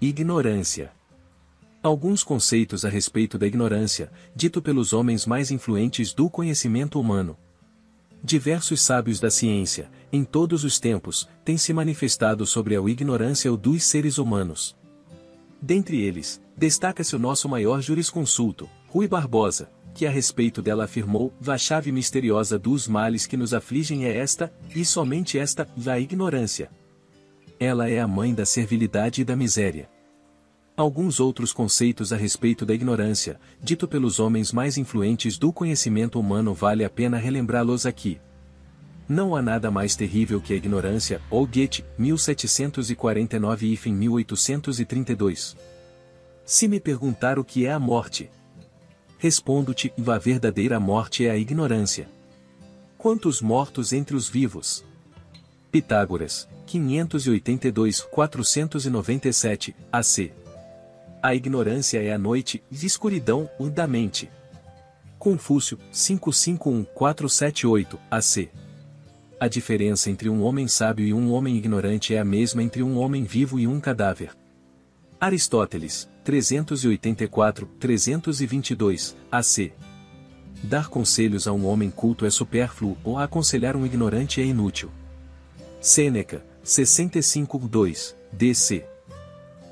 Ignorância. Alguns conceitos a respeito da ignorância, dito pelos homens mais influentes do conhecimento humano. Diversos sábios da ciência, em todos os tempos, têm se manifestado sobre a ignorância dos seres humanos. Dentre eles, destaca-se o nosso maior jurisconsulto, Rui Barbosa, que a respeito dela afirmou: a chave misteriosa dos males que nos afligem é esta, e somente esta, a ignorância. Ela é a mãe da servilidade e da miséria. Alguns outros conceitos a respeito da ignorância, dito pelos homens mais influentes do conhecimento humano, vale a pena relembrá-los aqui. Não há nada mais terrível que a ignorância, ou Goethe, 1749-1832. Se me perguntar o que é a morte, respondo-te: a verdadeira morte é a ignorância. Quantos mortos entre os vivos? Pitágoras, 582-497, AC. A ignorância é a noite e escuridão da mente. Confúcio, 551-478, AC. A diferença entre um homem sábio e um homem ignorante é a mesma entre um homem vivo e um cadáver. Aristóteles, 384-322, AC. Dar conselhos a um homem culto é supérfluo, ou aconselhar um ignorante é inútil. Sêneca, 65-2, DC.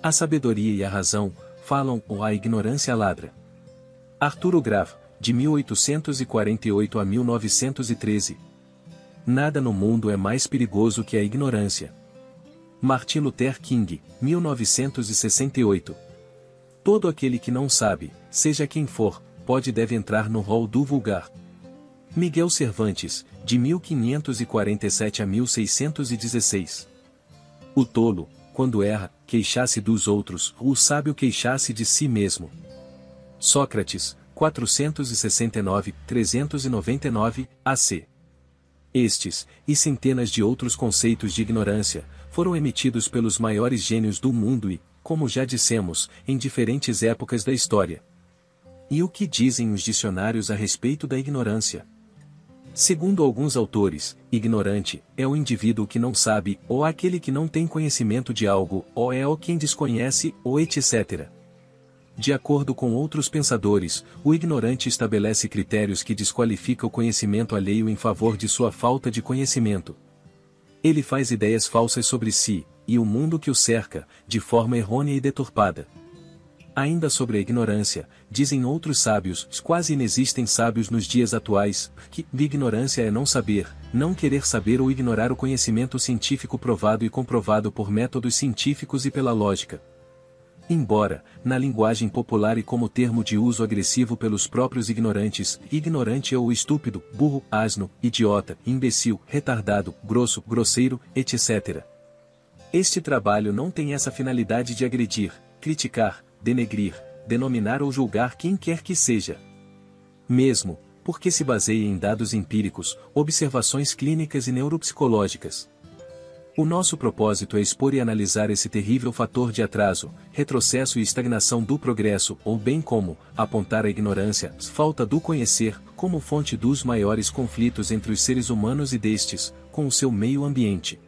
A sabedoria e a razão falam, ou a ignorância ladra. Arturo Graf, de 1848 a 1913. Nada no mundo é mais perigoso que a ignorância. Martin Luther King, 1968. Todo aquele que não sabe, seja quem for, pode e deve entrar no rol do vulgar. Miguel Cervantes, de 1547 a 1616. O tolo, quando erra, queixa-se dos outros, o sábio queixa-se de si mesmo. Sócrates, 469-399, AC. Estes, e centenas de outros conceitos de ignorância, foram emitidos pelos maiores gênios do mundo e, como já dissemos, em diferentes épocas da história. E o que dizem os dicionários a respeito da ignorância? Segundo alguns autores, ignorante é o indivíduo que não sabe, ou aquele que não tem conhecimento de algo, ou é o quem desconhece, ou etc. De acordo com outros pensadores, o ignorante estabelece critérios que desqualificam o conhecimento alheio em favor de sua falta de conhecimento. Ele faz ideias falsas sobre si, e o mundo que o cerca, de forma errônea e deturpada. Ainda sobre a ignorância, dizem outros sábios, quase inexistem sábios nos dias atuais, que ignorância é não saber, não querer saber ou ignorar o conhecimento científico provado e comprovado por métodos científicos e pela lógica. Embora, na linguagem popular e como termo de uso agressivo pelos próprios ignorantes, ignorante é o estúpido, burro, asno, idiota, imbecil, retardado, grosso, grosseiro, etc. Este trabalho não tem essa finalidade de agredir, criticar, denegrir, denominar ou julgar quem quer que seja. Mesmo, porque se baseia em dados empíricos, observações clínicas e neuropsicológicas. O nosso propósito é expor e analisar esse terrível fator de atraso, retrocesso e estagnação do progresso, ou bem como, apontar a ignorância, falta do conhecer, como fonte dos maiores conflitos entre os seres humanos e destes, com o seu meio ambiente.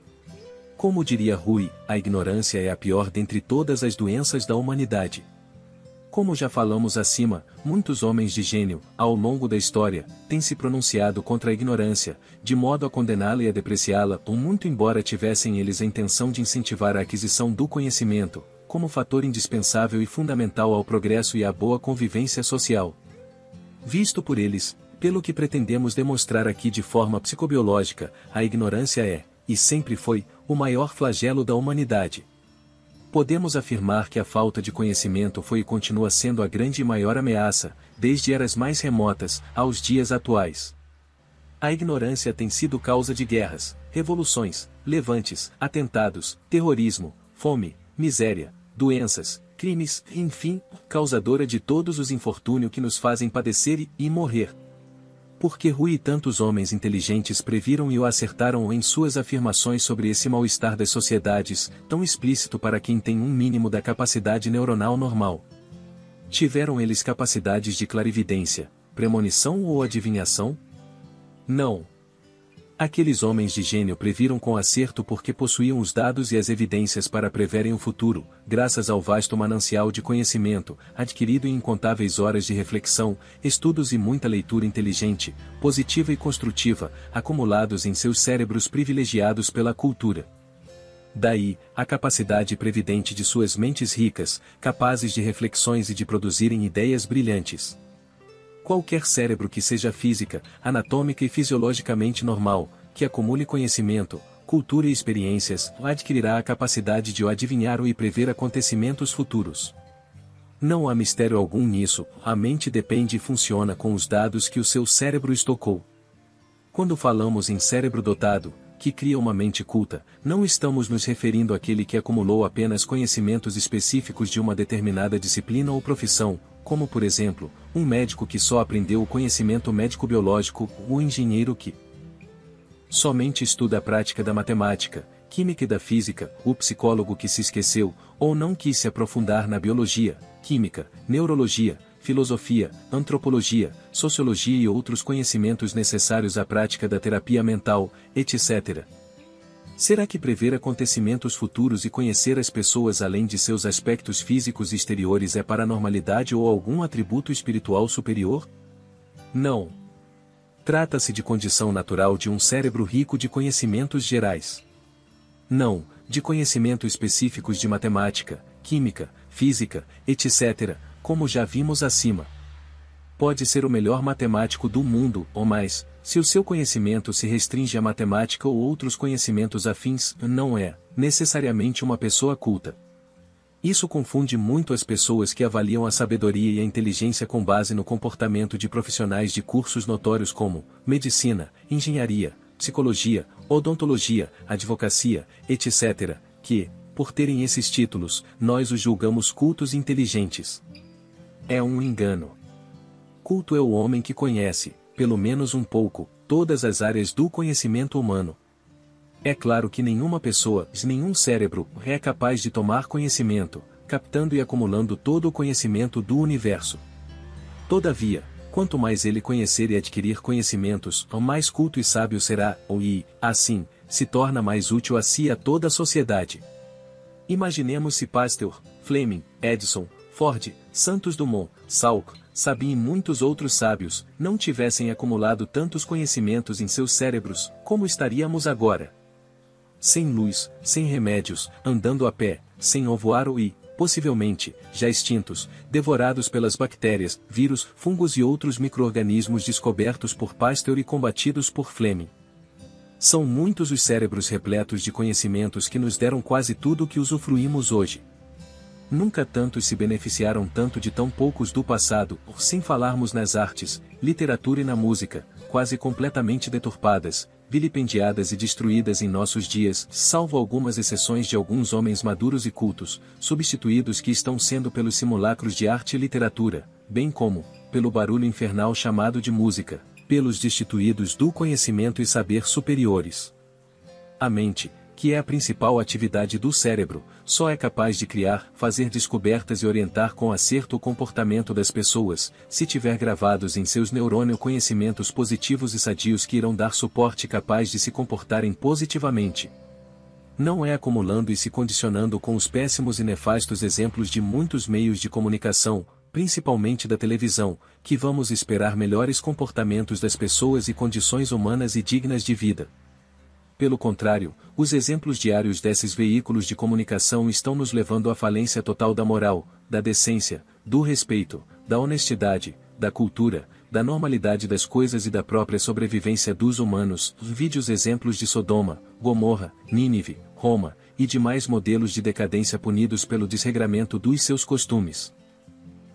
Como diria Rui, a ignorância é a pior dentre todas as doenças da humanidade. Como já falamos acima, muitos homens de gênio, ao longo da história, têm se pronunciado contra a ignorância, de modo a condená-la e a depreciá-la, ou muito embora tivessem eles a intenção de incentivar a aquisição do conhecimento, como fator indispensável e fundamental ao progresso e à boa convivência social. Visto por eles, pelo que pretendemos demonstrar aqui de forma psicobiológica, a ignorância é, e sempre foi, o maior flagelo da humanidade. Podemos afirmar que a falta de conhecimento foi e continua sendo a grande e maior ameaça, desde eras mais remotas, aos dias atuais. A ignorância tem sido causa de guerras, revoluções, levantes, atentados, terrorismo, fome, miséria, doenças, crimes, enfim, causadora de todos os infortúnios que nos fazem padecer e morrer. Porque Rui e tantos homens inteligentes previram e o acertaram em suas afirmações sobre esse mal-estar das sociedades, tão explícito para quem tem um mínimo da capacidade neuronal normal. Tiveram eles capacidades de clarividência, premonição ou adivinhação? Não. Aqueles homens de gênio previram com acerto porque possuíam os dados e as evidências para preverem o futuro, graças ao vasto manancial de conhecimento, adquirido em incontáveis horas de reflexão, estudos e muita leitura inteligente, positiva e construtiva, acumulados em seus cérebros privilegiados pela cultura. Daí, a capacidade previdente de suas mentes ricas, capazes de reflexões e de produzirem ideias brilhantes. Qualquer cérebro que seja física, anatômica e fisiologicamente normal, que acumule conhecimento, cultura e experiências, adquirirá a capacidade de adivinhar e prever acontecimentos futuros. Não há mistério algum nisso, a mente depende e funciona com os dados que o seu cérebro estocou. Quando falamos em cérebro dotado, que cria uma mente culta, não estamos nos referindo àquele que acumulou apenas conhecimentos específicos de uma determinada disciplina ou profissão, como por exemplo, um médico que só aprendeu o conhecimento médico-biológico, o engenheiro que somente estuda a prática da matemática, química e da física, o psicólogo que se esqueceu, ou não quis se aprofundar na biologia, química, neurologia, filosofia, antropologia, sociologia e outros conhecimentos necessários à prática da terapia mental, etc. Será que prever acontecimentos futuros e conhecer as pessoas além de seus aspectos físicos exteriores é paranormalidade ou algum atributo espiritual superior? Não. Trata-se de condição natural de um cérebro rico de conhecimentos gerais. Não, de conhecimentos específicos de matemática, química, física, etc., como já vimos acima. Pode ser o melhor matemático do mundo, ou mais, se o seu conhecimento se restringe à matemática ou outros conhecimentos afins, não é, necessariamente uma pessoa culta. Isso confunde muito as pessoas que avaliam a sabedoria e a inteligência com base no comportamento de profissionais de cursos notórios como medicina, engenharia, psicologia, odontologia, advocacia, etc., que, por terem esses títulos, nós os julgamos cultos e inteligentes. É um engano. Culto é o homem que conhece, pelo menos um pouco, todas as áreas do conhecimento humano. É claro que nenhuma pessoa, nenhum cérebro, é capaz de tomar conhecimento, captando e acumulando todo o conhecimento do universo. Todavia, quanto mais ele conhecer e adquirir conhecimentos, mais culto e sábio será, e, assim, se torna mais útil a si e a toda a sociedade. Imaginemos se Pasteur, Fleming, Edison, Ford, Santos Dumont, Salk, Sabin e muitos outros sábios, não tivessem acumulado tantos conhecimentos em seus cérebros, como estaríamos agora? Sem luz, sem remédios, andando a pé, sem ovoar e, possivelmente, já extintos, devorados pelas bactérias, vírus, fungos e outros micro-organismos descobertos por Pasteur e combatidos por Fleming. São muitos os cérebros repletos de conhecimentos que nos deram quase tudo o que usufruímos hoje. Nunca tantos se beneficiaram tanto de tão poucos do passado, sem falarmos nas artes, literatura e na música, quase completamente deturpadas, vilipendiadas e destruídas em nossos dias, salvo algumas exceções de alguns homens maduros e cultos, substituídos que estão sendo pelos simulacros de arte e literatura, bem como, pelo barulho infernal chamado de música, pelos destituídos do conhecimento e saber superiores. A mente, que é a principal atividade do cérebro, só é capaz de criar, fazer descobertas e orientar com acerto o comportamento das pessoas, se tiver gravados em seus neurônios conhecimentos positivos e sadios que irão dar suporte capaz de se comportarem positivamente. Não é acumulando e se condicionando com os péssimos e nefastos exemplos de muitos meios de comunicação, principalmente da televisão, que vamos esperar melhores comportamentos das pessoas e condições humanas e dignas de vida. Pelo contrário, os exemplos diários desses veículos de comunicação estão nos levando à falência total da moral, da decência, do respeito, da honestidade, da cultura, da normalidade das coisas e da própria sobrevivência dos humanos. Vídeos exemplos de Sodoma, Gomorra, Nínive, Roma, e demais modelos de decadência punidos pelo desregramento dos seus costumes.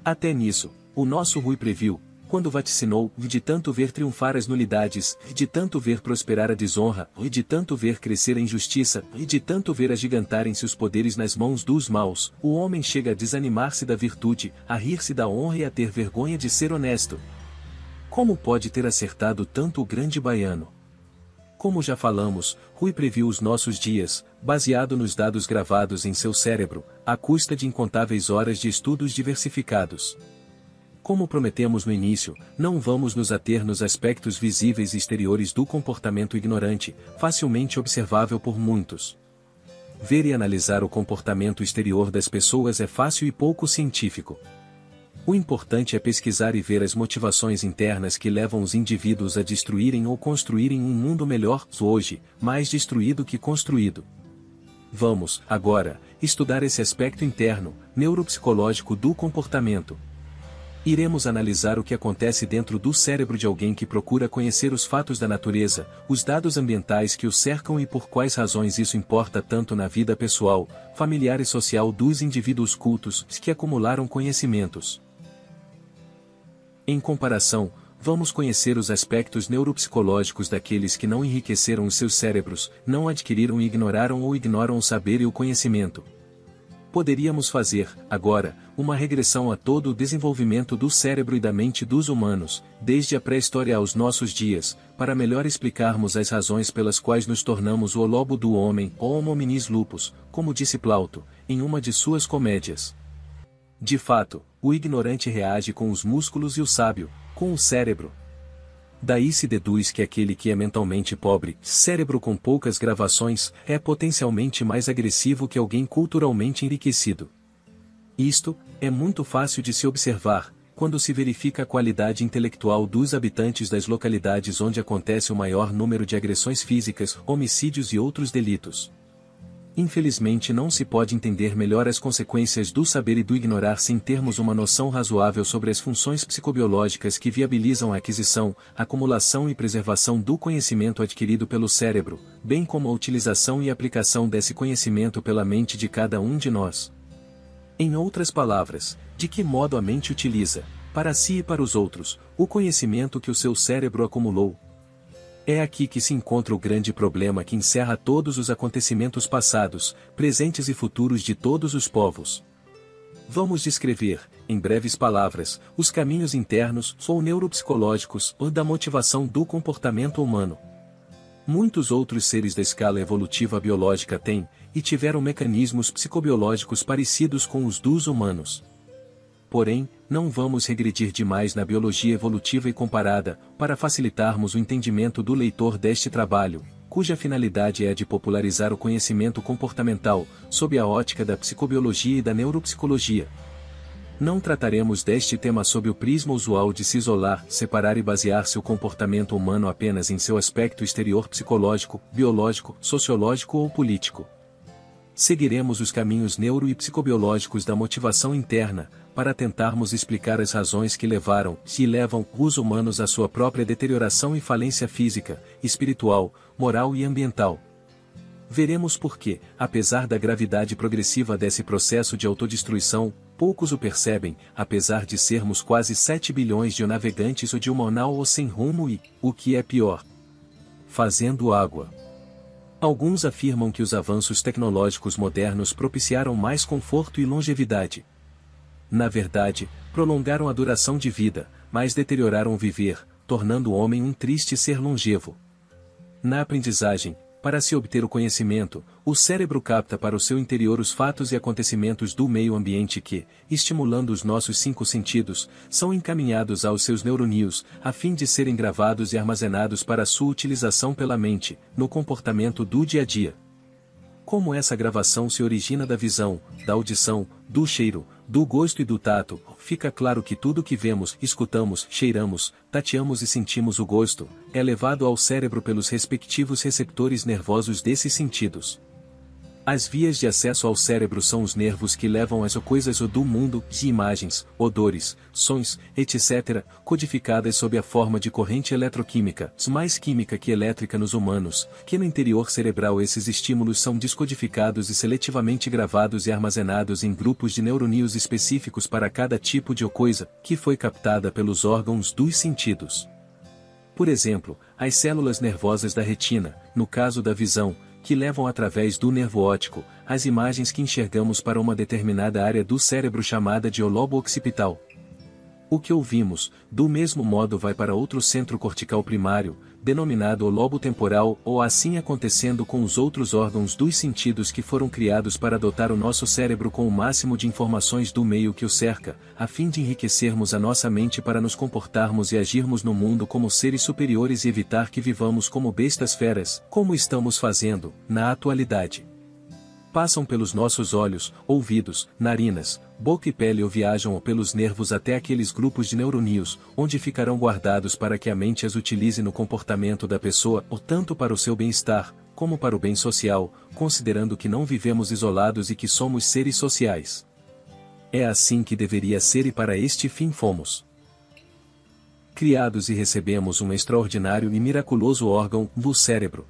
Até nisso, o nosso Rui previu, quando vaticinou, de tanto ver triunfar as nulidades, de tanto ver prosperar a desonra, e de tanto ver crescer a injustiça, e de tanto ver agigantarem-se os poderes nas mãos dos maus, o homem chega a desanimar-se da virtude, a rir-se da honra e a ter vergonha de ser honesto. Como pode ter acertado tanto o grande baiano? Como já falamos, Rui previu os nossos dias, baseado nos dados gravados em seu cérebro, à custa de incontáveis horas de estudos diversificados. Como prometemos no início, não vamos nos ater nos aspectos visíveis e exteriores do comportamento ignorante, facilmente observável por muitos. Ver e analisar o comportamento exterior das pessoas é fácil e pouco científico. O importante é pesquisar e ver as motivações internas que levam os indivíduos a destruírem ou construírem um mundo melhor, hoje, mais destruído que construído. Vamos, agora, estudar esse aspecto interno, neuropsicológico do comportamento. Iremos analisar o que acontece dentro do cérebro de alguém que procura conhecer os fatos da natureza, os dados ambientais que o cercam e por quais razões isso importa tanto na vida pessoal, familiar e social dos indivíduos cultos que acumularam conhecimentos. Em comparação, vamos conhecer os aspectos neuropsicológicos daqueles que não enriqueceram os seus cérebros, não adquiriram e ignoraram ou ignoram o saber e o conhecimento. Poderíamos fazer, agora, uma regressão a todo o desenvolvimento do cérebro e da mente dos humanos, desde a pré-história aos nossos dias, para melhor explicarmos as razões pelas quais nos tornamos o lobo do homem, Homo hominis lupus, como disse Plauto, em uma de suas comédias. De fato, o ignorante reage com os músculos e o sábio, com o cérebro. Daí se deduz que aquele que é mentalmente pobre, cérebro com poucas gravações, é potencialmente mais agressivo que alguém culturalmente enriquecido. Isto é muito fácil de se observar, quando se verifica a qualidade intelectual dos habitantes das localidades onde acontece o maior número de agressões físicas, homicídios e outros delitos. Infelizmente não se pode entender melhor as consequências do saber e do ignorar sem termos uma noção razoável sobre as funções psicobiológicas que viabilizam a aquisição, acumulação e preservação do conhecimento adquirido pelo cérebro, bem como a utilização e aplicação desse conhecimento pela mente de cada um de nós. Em outras palavras, de que modo a mente utiliza, para si e para os outros, o conhecimento que o seu cérebro acumulou. É aqui que se encontra o grande problema que encerra todos os acontecimentos passados, presentes e futuros de todos os povos. Vamos descrever, em breves palavras, os caminhos internos ou neuropsicológicos ou da motivação do comportamento humano. Muitos outros seres da escala evolutiva biológica têm, e tiveram mecanismos psicobiológicos parecidos com os dos humanos. Porém, não vamos regredir demais na biologia evolutiva e comparada, para facilitarmos o entendimento do leitor deste trabalho, cuja finalidade é a de popularizar o conhecimento comportamental, sob a ótica da psicobiologia e da neuropsicologia. Não trataremos deste tema sob o prisma usual de se isolar, separar e basear seu comportamento humano apenas em seu aspecto exterior psicológico, biológico, sociológico ou político. Seguiremos os caminhos neuro- e psicobiológicos da motivação interna, para tentarmos explicar as razões que levaram e levam os humanos à sua própria deterioração e falência física, espiritual, moral e ambiental. Veremos por que, apesar da gravidade progressiva desse processo de autodestruição, poucos o percebem, apesar de sermos quase 7 bilhões de navegantes ou de uma nau ou sem rumo e, o que é pior, fazendo água. Alguns afirmam que os avanços tecnológicos modernos propiciaram mais conforto e longevidade. Na verdade, prolongaram a duração de vida, mas deterioraram o viver, tornando o homem um triste ser longevo. Na aprendizagem, para se obter o conhecimento, o cérebro capta para o seu interior os fatos e acontecimentos do meio ambiente que, estimulando os nossos 5 sentidos, são encaminhados aos seus neurônios, a fim de serem gravados e armazenados para sua utilização pela mente, no comportamento do dia a dia. Como essa gravação se origina da visão, da audição, do cheiro, do gosto e do tato, fica claro que tudo que vemos, escutamos, cheiramos, tateamos e sentimos o gosto, é levado ao cérebro pelos respectivos receptores nervosos desses sentidos. As vias de acesso ao cérebro são os nervos que levam as coisas do mundo, de imagens, odores, sons, etc., codificadas sob a forma de corrente eletroquímica, mais química que elétrica nos humanos, que no interior cerebral esses estímulos são descodificados e seletivamente gravados e armazenados em grupos de neurônios específicos para cada tipo de coisa, que foi captada pelos órgãos dos sentidos. Por exemplo, as células nervosas da retina, no caso da visão, que levam através do nervo óptico, as imagens que enxergamos para uma determinada área do cérebro chamada de lobo occipital. O que ouvimos, do mesmo modo vai para outro centro cortical primário, denominado o lobo temporal, ou assim acontecendo com os outros órgãos dos sentidos que foram criados para dotar o nosso cérebro com o máximo de informações do meio que o cerca, a fim de enriquecermos a nossa mente para nos comportarmos e agirmos no mundo como seres superiores e evitar que vivamos como bestas feras, como estamos fazendo, na atualidade. Passam pelos nossos olhos, ouvidos, narinas, boca e pele ou viajam pelos nervos até aqueles grupos de neurônios, onde ficarão guardados para que a mente as utilize no comportamento da pessoa, ou tanto para o seu bem-estar, como para o bem social, considerando que não vivemos isolados e que somos seres sociais. É assim que deveria ser e para este fim fomos criados e recebemos um extraordinário e miraculoso órgão, o cérebro.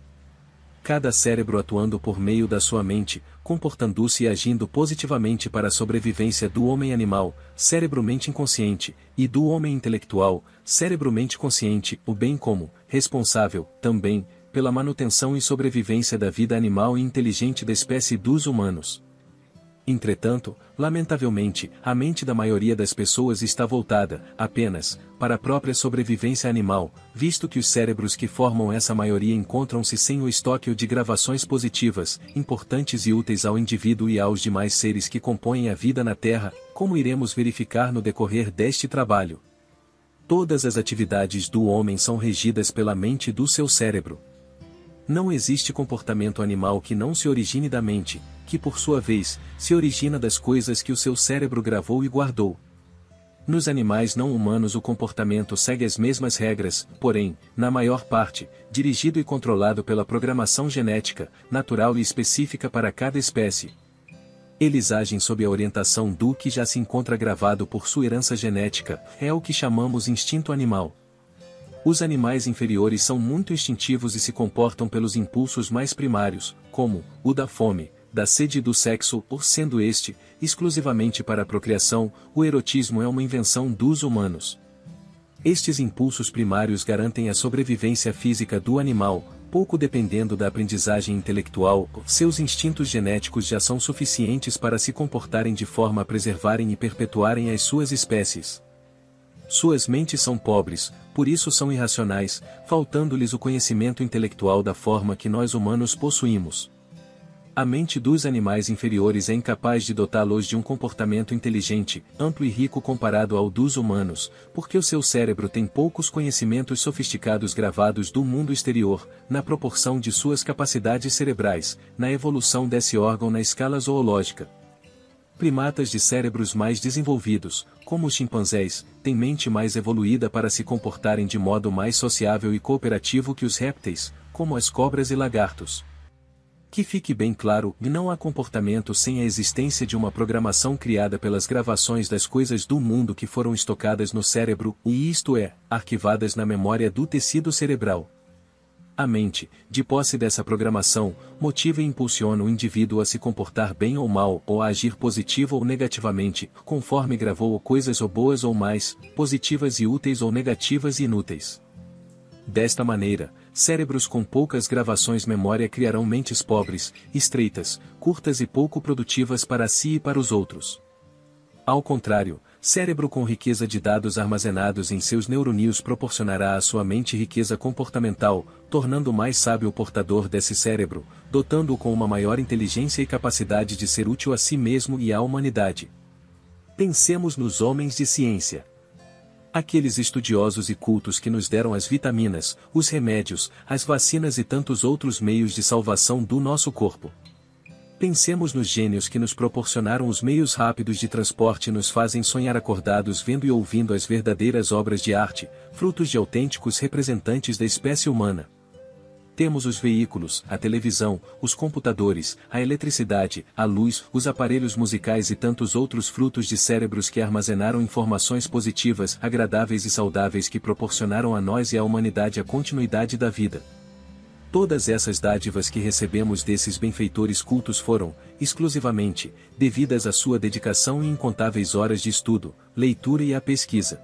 Cada cérebro atuando por meio da sua mente, comportando-se e agindo positivamente para a sobrevivência do homem animal, cérebro-mente inconsciente, e do homem intelectual, cérebro-mente consciente, o bem como, responsável, também, pela manutenção e sobrevivência da vida animal e inteligente da espécie dos humanos. Entretanto, lamentavelmente, a mente da maioria das pessoas está voltada, apenas, para a própria sobrevivência animal, visto que os cérebros que formam essa maioria encontram-se sem o estoque de gravações positivas, importantes e úteis ao indivíduo e aos demais seres que compõem a vida na Terra, como iremos verificar no decorrer deste trabalho. Todas as atividades do homem são regidas pela mente do seu cérebro. Não existe comportamento animal que não se origine da mente, que por sua vez, se origina das coisas que o seu cérebro gravou e guardou. Nos animais não humanos o comportamento segue as mesmas regras, porém, na maior parte, dirigido e controlado pela programação genética, natural e específica para cada espécie. Eles agem sob a orientação do que já se encontra gravado por sua herança genética, é o que chamamos instinto animal. Os animais inferiores são muito instintivos e se comportam pelos impulsos mais primários, como o da fome, da sede e do sexo, ou sendo este, exclusivamente para a procriação, o erotismo é uma invenção dos humanos. Estes impulsos primários garantem a sobrevivência física do animal, pouco dependendo da aprendizagem intelectual, seus instintos genéticos já são suficientes para se comportarem de forma a preservarem e perpetuarem as suas espécies. Suas mentes são pobres, por isso são irracionais, faltando-lhes o conhecimento intelectual da forma que nós humanos possuímos. A mente dos animais inferiores é incapaz de dotá-los de um comportamento inteligente, amplo e rico comparado ao dos humanos, porque o seu cérebro tem poucos conhecimentos sofisticados gravados do mundo exterior, na proporção de suas capacidades cerebrais, na evolução desse órgão na escala zoológica. Primatas de cérebros mais desenvolvidos, como os chimpanzés, têm mente mais evoluída para se comportarem de modo mais sociável e cooperativo que os répteis, como as cobras e lagartos. Que fique bem claro, não há comportamento sem a existência de uma programação criada pelas gravações das coisas do mundo que foram estocadas no cérebro, e isto é, arquivadas na memória do tecido cerebral. A mente, de posse dessa programação, motiva e impulsiona o indivíduo a se comportar bem ou mal, ou a agir positivo ou negativamente, conforme gravou coisas ou boas ou mais, positivas e úteis ou negativas e inúteis. Desta maneira, cérebros com poucas gravações memória criarão mentes pobres, estreitas, curtas e pouco produtivas para si e para os outros. Ao contrário, cérebro com riqueza de dados armazenados em seus neurônios proporcionará à sua mente riqueza comportamental, tornando mais sábio o portador desse cérebro, dotando-o com uma maior inteligência e capacidade de ser útil a si mesmo e à humanidade. Pensemos nos homens de ciência. Aqueles estudiosos e cultos que nos deram as vitaminas, os remédios, as vacinas e tantos outros meios de salvação do nosso corpo. Pensemos nos gênios que nos proporcionaram os meios rápidos de transporte e nos fazem sonhar acordados vendo e ouvindo as verdadeiras obras de arte, frutos de autênticos representantes da espécie humana. Temos os veículos, a televisão, os computadores, a eletricidade, a luz, os aparelhos musicais e tantos outros frutos de cérebros que armazenaram informações positivas, agradáveis e saudáveis que proporcionaram a nós e à humanidade a continuidade da vida. Todas essas dádivas que recebemos desses benfeitores cultos foram, exclusivamente, devidas à sua dedicação e incontáveis horas de estudo, leitura e à pesquisa.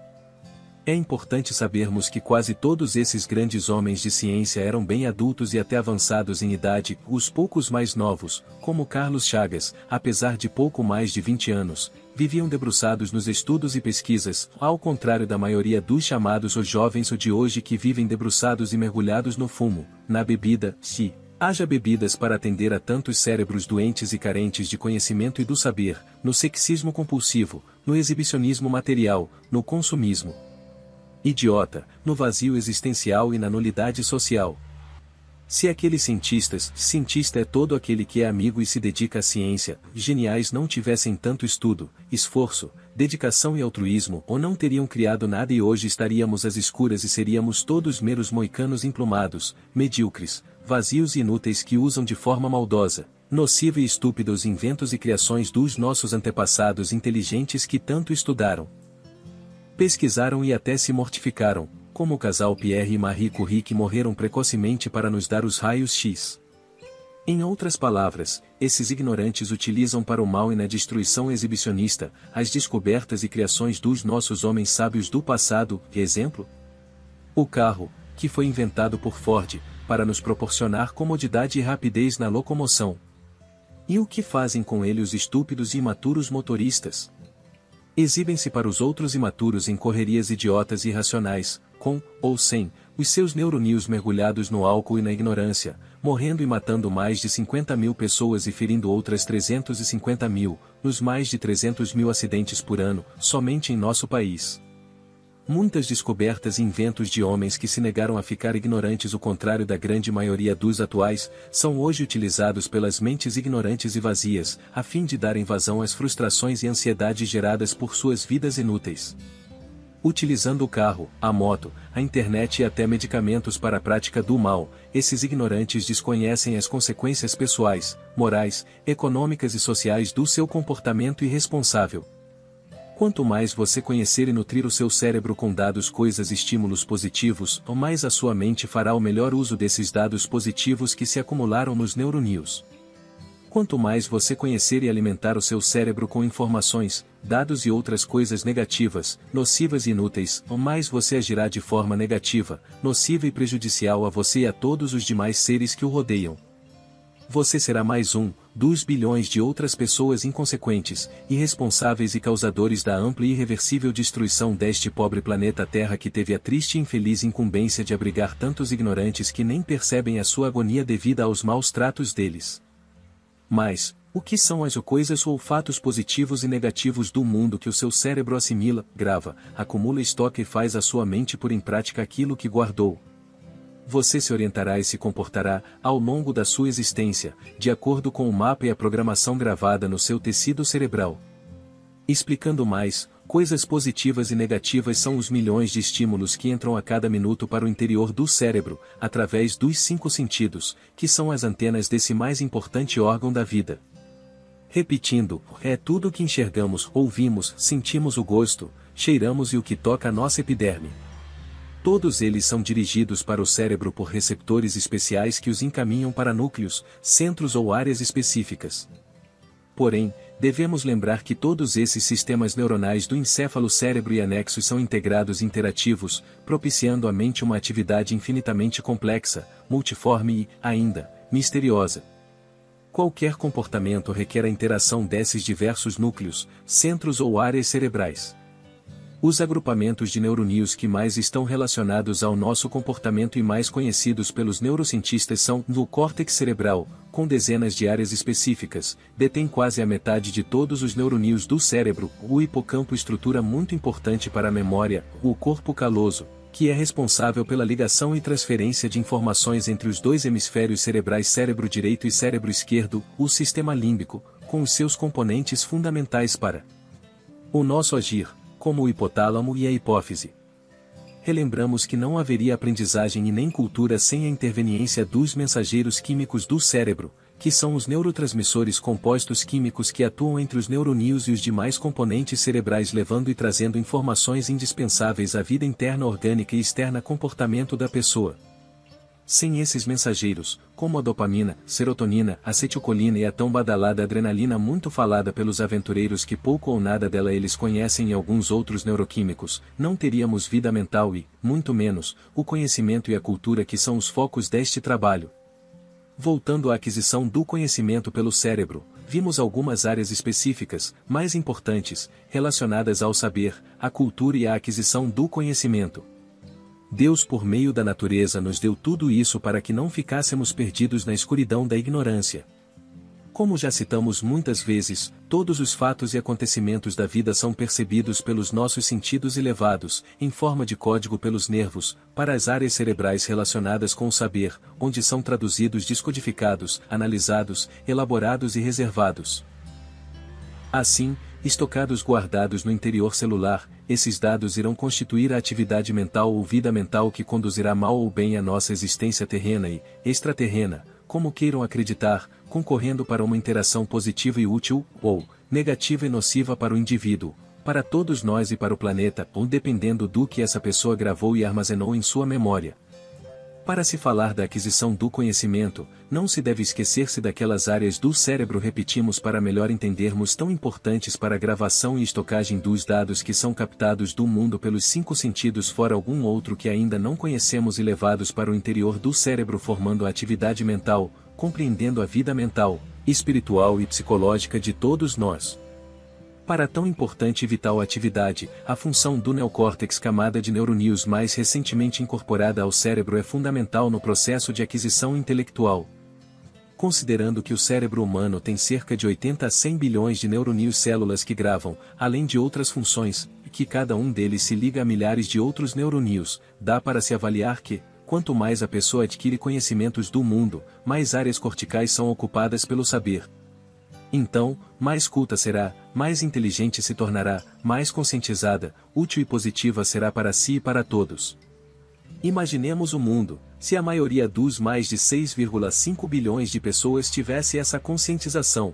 É importante sabermos que quase todos esses grandes homens de ciência eram bem adultos e até avançados em idade, os poucos mais novos, como Carlos Chagas, apesar de pouco mais de 20 anos, viviam debruçados nos estudos e pesquisas, ao contrário da maioria dos chamados os jovens de hoje que vivem debruçados e mergulhados no fumo, na bebida, se haja bebidas para atender a tantos cérebros doentes e carentes de conhecimento e do saber, no sexismo compulsivo, no exibicionismo material, no consumismo idiota, no vazio existencial e na nulidade social. Se aqueles cientista é todo aquele que é amigo e se dedica à ciência, geniais não tivessem tanto estudo, esforço, dedicação e altruísmo, ou não teriam criado nada e hoje estaríamos às escuras e seríamos todos meros moicanos emplumados, medíocres, vazios e inúteis que usam de forma maldosa, nociva e estúpida os inventos e criações dos nossos antepassados inteligentes que tanto estudaram, pesquisaram e até se mortificaram, como o casal Pierre e Marie Curie que morreram precocemente para nos dar os raios X. Em outras palavras, esses ignorantes utilizam para o mal e na destruição exibicionista, as descobertas e criações dos nossos homens sábios do passado, exemplo? O carro, que foi inventado por Ford, para nos proporcionar comodidade e rapidez na locomoção. E o que fazem com ele os estúpidos e imaturos motoristas? Exibem-se para os outros imaturos em correrias idiotas e irracionais, com, ou sem, os seus neurônios mergulhados no álcool e na ignorância, morrendo e matando mais de 50 mil pessoas e ferindo outras 350 mil, nos mais de 300 mil acidentes por ano, somente em nosso país. Muitas descobertas e inventos de homens que se negaram a ficar ignorantes, o contrário da grande maioria dos atuais, são hoje utilizados pelas mentes ignorantes e vazias, a fim de darem vazão às frustrações e ansiedades geradas por suas vidas inúteis. Utilizando o carro, a moto, a internet e até medicamentos para a prática do mal, esses ignorantes desconhecem as consequências pessoais, morais, econômicas e sociais do seu comportamento irresponsável. Quanto mais você conhecer e nutrir o seu cérebro com dados, coisas, estímulos positivos, mais a sua mente fará o melhor uso desses dados positivos que se acumularam nos neurônios. Quanto mais você conhecer e alimentar o seu cérebro com informações, dados e outras coisas negativas, nocivas e inúteis, mais você agirá de forma negativa, nociva e prejudicial a você e a todos os demais seres que o rodeiam. Você será mais um dos bilhões de outras pessoas inconsequentes, irresponsáveis e causadores da ampla e irreversível destruição deste pobre planeta Terra que teve a triste e infeliz incumbência de abrigar tantos ignorantes que nem percebem a sua agonia devida aos maus tratos deles. Mas, o que são as coisas ou fatos positivos e negativos do mundo que o seu cérebro assimila, grava, acumula, estoca e faz a sua mente pôr em prática aquilo que guardou? Você se orientará e se comportará, ao longo da sua existência, de acordo com o mapa e a programação gravada no seu tecido cerebral. Explicando mais, coisas positivas e negativas são os milhões de estímulos que entram a cada minuto para o interior do cérebro, através dos 5 sentidos, que são as antenas desse mais importante órgão da vida. Repetindo, é tudo o que enxergamos, ouvimos, sentimos o gosto, cheiramos e o que toca a nossa epiderme. Todos eles são dirigidos para o cérebro por receptores especiais que os encaminham para núcleos, centros ou áreas específicas. Porém, devemos lembrar que todos esses sistemas neuronais do encéfalo, cérebro e anexos são integrados e interativos, propiciando à mente uma atividade infinitamente complexa, multiforme e, ainda, misteriosa. Qualquer comportamento requer a interação desses diversos núcleos, centros ou áreas cerebrais. Os agrupamentos de neurônios que mais estão relacionados ao nosso comportamento e mais conhecidos pelos neurocientistas são o córtex cerebral, com dezenas de áreas específicas, detém quase a metade de todos os neurônios do cérebro, o hipocampo, estrutura muito importante para a memória, o corpo caloso, que é responsável pela ligação e transferência de informações entre os dois hemisférios cerebrais, cérebro direito e cérebro esquerdo, o sistema límbico, com os seus componentes fundamentais para o nosso agir, como o hipotálamo e a hipófise. Relembramos que não haveria aprendizagem e nem cultura sem a interveniência dos mensageiros químicos do cérebro, que são os neurotransmissores, compostos químicos que atuam entre os neurônios e os demais componentes cerebrais, levando e trazendo informações indispensáveis à vida interna orgânica e externa comportamento da pessoa. Sem esses mensageiros, como a dopamina, serotonina, acetilcolina e a tão badalada adrenalina muito falada pelos aventureiros que pouco ou nada dela eles conhecem e alguns outros neuroquímicos, não teríamos vida mental e, muito menos, o conhecimento e a cultura que são os focos deste trabalho. Voltando à aquisição do conhecimento pelo cérebro, vimos algumas áreas específicas, mais importantes, relacionadas ao saber, à cultura e à aquisição do conhecimento. Deus por meio da natureza nos deu tudo isso para que não ficássemos perdidos na escuridão da ignorância. Como já citamos muitas vezes, todos os fatos e acontecimentos da vida são percebidos pelos nossos sentidos e levados, em forma de código pelos nervos, para as áreas cerebrais relacionadas com o saber, onde são traduzidos, descodificados, analisados, elaborados e reservados. Assim, estocados guardados no interior celular, esses dados irão constituir a atividade mental ou vida mental que conduzirá mal ou bem a nossa existência terrena e extraterrena, como queiram acreditar, concorrendo para uma interação positiva e útil, ou negativa e nociva para o indivíduo, para todos nós e para o planeta, ou dependendo do que essa pessoa gravou e armazenou em sua memória. Para se falar da aquisição do conhecimento, não se deve esquecer-se daquelas áreas do cérebro repetimos para melhor entendermos tão importantes para a gravação e estocagem dos dados que são captados do mundo pelos 5 sentidos fora algum outro que ainda não conhecemos e levados para o interior do cérebro formando a atividade mental, compreendendo a vida mental, espiritual e psicológica de todos nós. Para tão importante e vital atividade, a função do neocórtex camada de neuroníons mais recentemente incorporada ao cérebro é fundamental no processo de aquisição intelectual. Considerando que o cérebro humano tem cerca de 80 a 100 bilhões de neuroníons células que gravam, além de outras funções, e que cada um deles se liga a milhares de outros neuroníons, dá para se avaliar que, quanto mais a pessoa adquire conhecimentos do mundo, mais áreas corticais são ocupadas pelo saber. Então, mais culta será, mais inteligente se tornará, mais conscientizada, útil e positiva será para si e para todos. Imaginemos o mundo, se a maioria dos mais de 6,5 bilhões de pessoas tivesse essa conscientização.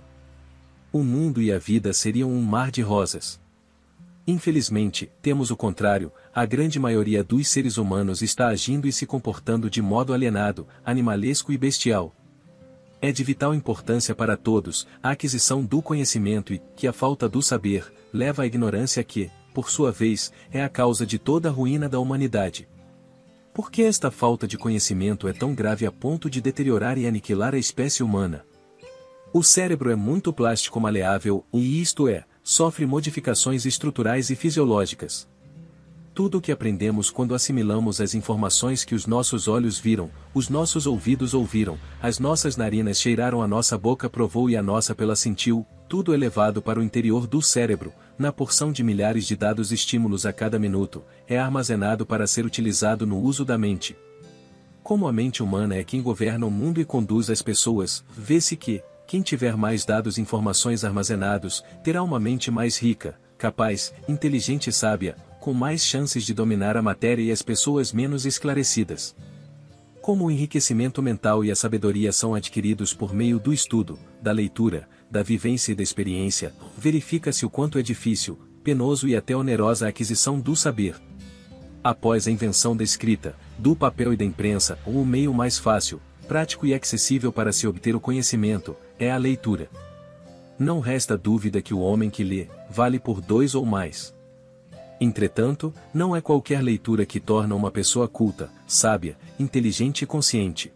O mundo e a vida seriam um mar de rosas. Infelizmente, temos o contrário, a grande maioria dos seres humanos está agindo e se comportando de modo alienado, animalesco e bestial. É de vital importância para todos, a aquisição do conhecimento e, que a falta do saber, leva à ignorância que, por sua vez, é a causa de toda a ruína da humanidade. Por que esta falta de conhecimento é tão grave a ponto de deteriorar e aniquilar a espécie humana? O cérebro é muito plástico maleável, e isto é, sofre modificações estruturais e fisiológicas. Tudo o que aprendemos quando assimilamos as informações que os nossos olhos viram, os nossos ouvidos ouviram, as nossas narinas cheiraram, a nossa boca provou e a nossa pela sentiu, tudo é levado para o interior do cérebro, na porção de milhares de dados estímulos a cada minuto, é armazenado para ser utilizado no uso da mente. Como a mente humana é quem governa o mundo e conduz as pessoas, vê-se que, quem tiver mais dados e informações armazenados, terá uma mente mais rica, capaz, inteligente e sábia, com mais chances de dominar a matéria e as pessoas menos esclarecidas. Como o enriquecimento mental e a sabedoria são adquiridos por meio do estudo, da leitura, da vivência e da experiência, verifica-se o quanto é difícil, penoso e até onerosa a aquisição do saber. Após a invenção da escrita, do papel e da imprensa, o meio mais fácil, prático e acessível para se obter o conhecimento, é a leitura. Não resta dúvida que o homem que lê, vale por 2 ou mais. Entretanto, não é qualquer leitura que torna uma pessoa culta, sábia, inteligente e consciente.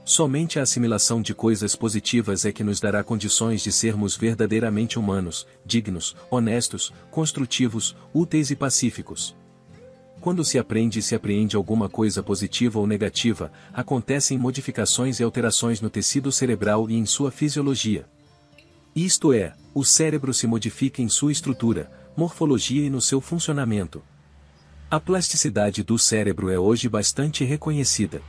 Somente a assimilação de coisas positivas é que nos dará condições de sermos verdadeiramente humanos, dignos, honestos, construtivos, úteis e pacíficos. Quando se aprende e se apreende alguma coisa positiva ou negativa, acontecem modificações e alterações no tecido cerebral e em sua fisiologia. Isto é, o cérebro se modifica em sua estrutura, morfologia e no seu funcionamento. A plasticidade do cérebro é hoje bastante reconhecida.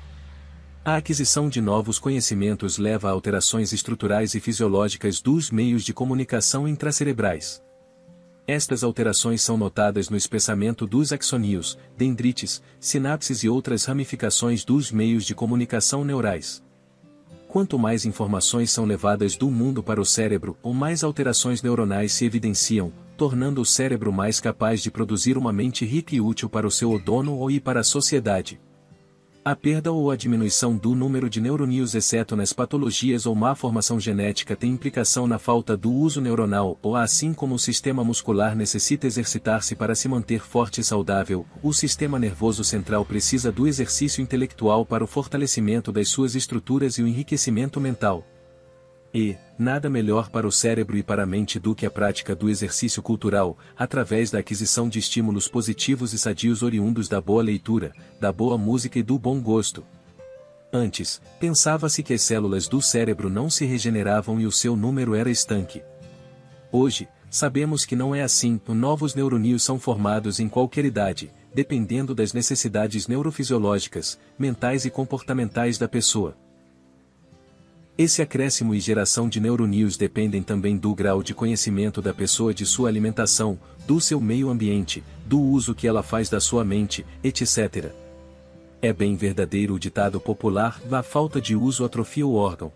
A aquisição de novos conhecimentos leva a alterações estruturais e fisiológicas dos meios de comunicação intracerebrais. Estas alterações são notadas no espessamento dos axônios, dendrites, sinapses e outras ramificações dos meios de comunicação neurais. Quanto mais informações são levadas do mundo para o cérebro, ou mais alterações neuronais se evidenciam, tornando o cérebro mais capaz de produzir uma mente rica e útil para o seu dono ou e para a sociedade. A perda ou a diminuição do número de neurônios exceto nas patologias ou má formação genética tem implicação na falta do uso neuronal ou assim como o sistema muscular necessita exercitar-se para se manter forte e saudável, o sistema nervoso central precisa do exercício intelectual para o fortalecimento das suas estruturas e o enriquecimento mental. E, nada melhor para o cérebro e para a mente do que a prática do exercício cultural, através da aquisição de estímulos positivos e sadios oriundos da boa leitura, da boa música e do bom gosto. Antes, pensava-se que as células do cérebro não se regeneravam e o seu número era estanque. Hoje, sabemos que não é assim, novos neurônios são formados em qualquer idade, dependendo das necessidades neurofisiológicas, mentais e comportamentais da pessoa. Esse acréscimo e geração de neurônios dependem também do grau de conhecimento da pessoa de sua alimentação, do seu meio ambiente, do uso que ela faz da sua mente, etc. É bem verdadeiro o ditado popular: a falta de uso atrofia o órgão.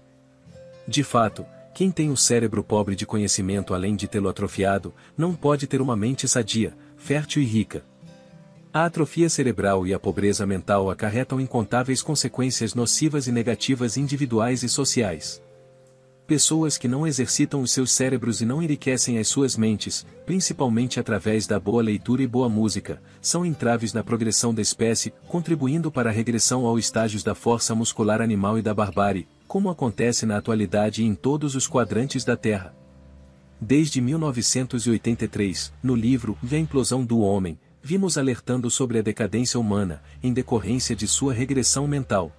De fato, quem tem o cérebro pobre de conhecimento além de tê-lo atrofiado, não pode ter uma mente sadia, fértil e rica. A atrofia cerebral e a pobreza mental acarretam incontáveis consequências nocivas e negativas individuais e sociais. Pessoas que não exercitam os seus cérebros e não enriquecem as suas mentes, principalmente através da boa leitura e boa música, são entraves na progressão da espécie, contribuindo para a regressão aos estágios da força muscular animal e da barbárie, como acontece na atualidade e em todos os quadrantes da Terra. Desde 1983, no livro A Implosão do Homem, vimos alertando sobre a decadência humana, em decorrência de sua regressão mental.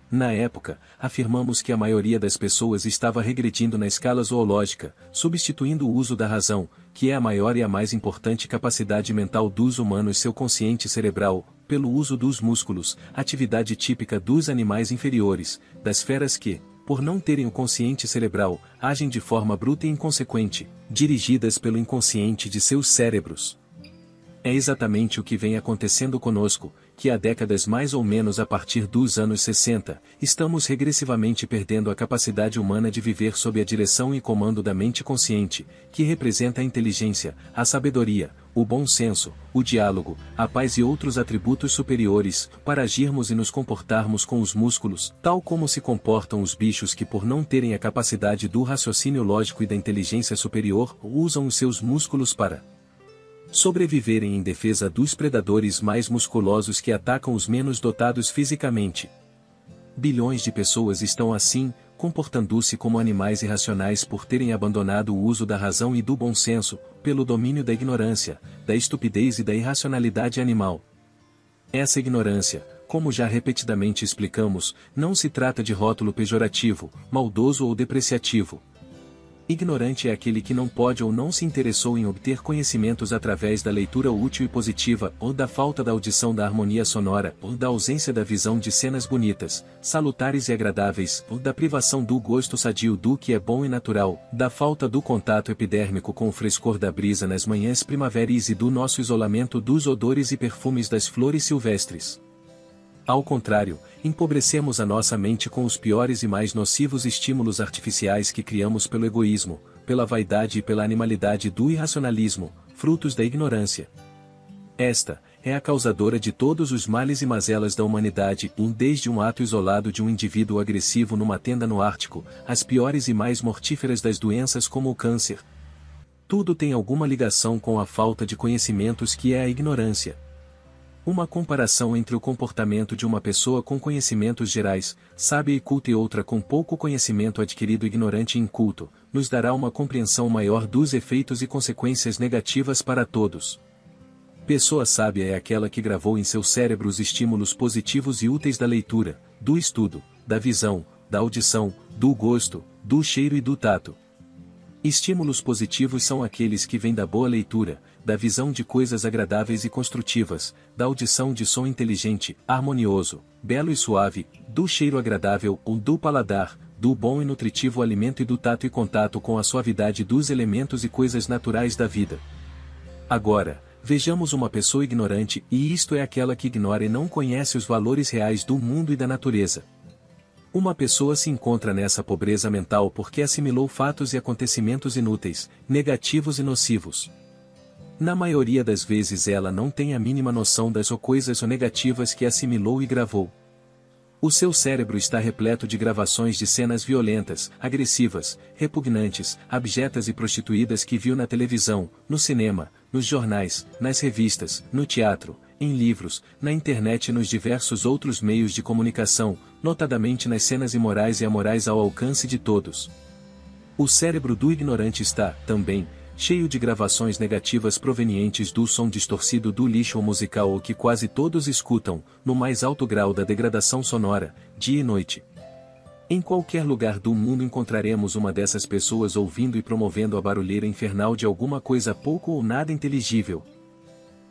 Na época, afirmamos que a maioria das pessoas estava regredindo na escala zoológica, substituindo o uso da razão, que é a maior e a mais importante capacidade mental dos humanos, seu consciente cerebral, pelo uso dos músculos, atividade típica dos animais inferiores, das feras que, por não terem o consciente cerebral, agem de forma bruta e inconsequente, dirigidas pelo inconsciente de seus cérebros. É exatamente o que vem acontecendo conosco, que há décadas mais ou menos a partir dos anos 60, estamos regressivamente perdendo a capacidade humana de viver sob a direção e comando da mente consciente, que representa a inteligência, a sabedoria, o bom senso, o diálogo, a paz e outros atributos superiores, para agirmos e nos comportarmos com os músculos, tal como se comportam os bichos que por não terem a capacidade do raciocínio lógico e da inteligência superior, usam os seus músculos para sobreviverem em defesa dos predadores mais musculosos que atacam os menos dotados fisicamente. Bilhões de pessoas estão assim, comportando-se como animais irracionais por terem abandonado o uso da razão e do bom senso, pelo domínio da ignorância, da estupidez e da irracionalidade animal. Essa ignorância, como já repetidamente explicamos, não se trata de rótulo pejorativo, maldoso ou depreciativo. Ignorante é aquele que não pode ou não se interessou em obter conhecimentos através da leitura útil e positiva, ou da falta da audição da harmonia sonora, ou da ausência da visão de cenas bonitas, salutares e agradáveis, ou da privação do gosto sadio do que é bom e natural, da falta do contato epidérmico com o frescor da brisa nas manhãs primaveris e do nosso isolamento dos odores e perfumes das flores silvestres. Ao contrário, empobrecemos a nossa mente com os piores e mais nocivos estímulos artificiais que criamos pelo egoísmo, pela vaidade e pela animalidade do irracionalismo, frutos da ignorância. Esta é a causadora de todos os males e mazelas da humanidade, desde um ato isolado de um indivíduo agressivo numa tenda no Ártico, às piores e mais mortíferas das doenças como o câncer. Tudo tem alguma ligação com a falta de conhecimentos que é a ignorância. Uma comparação entre o comportamento de uma pessoa com conhecimentos gerais, sábia e culta e outra com pouco conhecimento adquirido ignorante e inculto, nos dará uma compreensão maior dos efeitos e consequências negativas para todos. Pessoa sábia é aquela que gravou em seu cérebro os estímulos positivos e úteis da leitura, do estudo, da visão, da audição, do gosto, do cheiro e do tato. Estímulos positivos são aqueles que vêm da boa leitura, da visão de coisas agradáveis e construtivas, da audição de som inteligente, harmonioso, belo e suave, do cheiro agradável ou do paladar, do bom e nutritivo alimento e do tato e contato com a suavidade dos elementos e coisas naturais da vida. Agora, vejamos uma pessoa ignorante, e isto é aquela que ignora e não conhece os valores reais do mundo e da natureza. Uma pessoa se encontra nessa pobreza mental porque assimilou fatos e acontecimentos inúteis, negativos e nocivos. Na maioria das vezes ela não tem a mínima noção das coisas negativas que assimilou e gravou. O seu cérebro está repleto de gravações de cenas violentas, agressivas, repugnantes, abjetas e prostituídas que viu na televisão, no cinema, nos jornais, nas revistas, no teatro, em livros, na internet e nos diversos outros meios de comunicação, notadamente nas cenas imorais e amorais ao alcance de todos. O cérebro do ignorante está, também, cheio de gravações negativas provenientes do som distorcido do lixo musical ou que quase todos escutam, no mais alto grau da degradação sonora, dia e noite. Em qualquer lugar do mundo encontraremos uma dessas pessoas ouvindo e promovendo a barulheira infernal de alguma coisa pouco ou nada inteligível.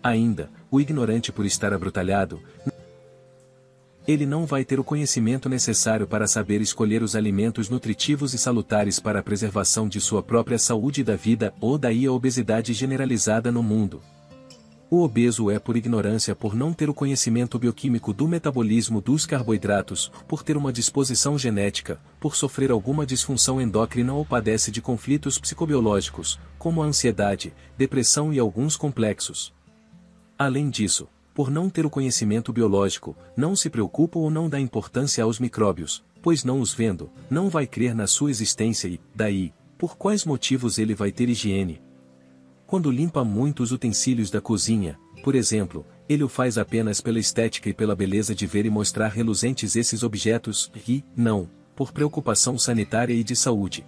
Ainda, o ignorante por estar abrutalhado, ele não vai ter o conhecimento necessário para saber escolher os alimentos nutritivos e salutares para a preservação de sua própria saúde e da vida, ou daí a obesidade generalizada no mundo. O obeso é por ignorância por não ter o conhecimento bioquímico do metabolismo dos carboidratos, por ter uma disposição genética, por sofrer alguma disfunção endócrina ou padece de conflitos psicobiológicos, como a ansiedade, depressão e alguns complexos. Além disso, por não ter o conhecimento biológico, não se preocupa ou não dá importância aos micróbios, pois não os vendo, não vai crer na sua existência e, daí, por quais motivos ele vai ter higiene? Quando limpa muitos utensílios da cozinha, por exemplo, ele o faz apenas pela estética e pela beleza de ver e mostrar reluzentes esses objetos, e, não, por preocupação sanitária e de saúde.